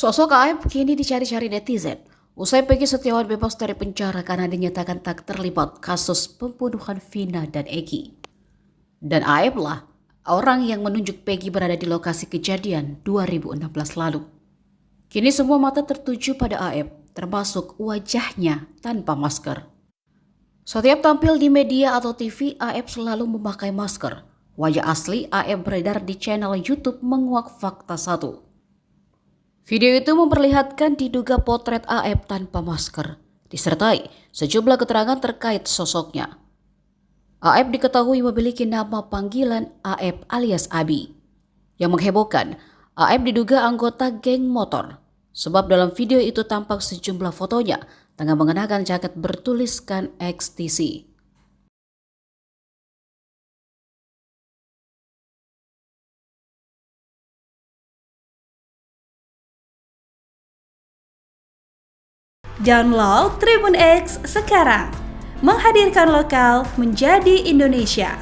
Sosok Aep kini dicari-cari netizen. Usai Peggy Setiawan bebas dari penjara karena dinyatakan tak terlibat kasus pembunuhan Vina dan Egi. Dan Aep lah orang yang menunjuk Peggy berada di lokasi kejadian 2016 lalu. Kini semua mata tertuju pada Aep, termasuk wajahnya tanpa masker. Setiap tampil di media atau TV, Aep selalu memakai masker. Wajah asli Aep beredar di channel YouTube Menguak Fakta 1. Video itu memperlihatkan diduga potret Aep tanpa masker, disertai sejumlah keterangan terkait sosoknya. Aep diketahui memiliki nama panggilan Aep alias Abi. Yang menghebohkan, Aep diduga anggota geng motor, sebab dalam video itu tampak sejumlah fotonya tengah mengenakan jaket bertuliskan XTC. Download Tribun X sekarang, menghadirkan lokal menjadi Indonesia.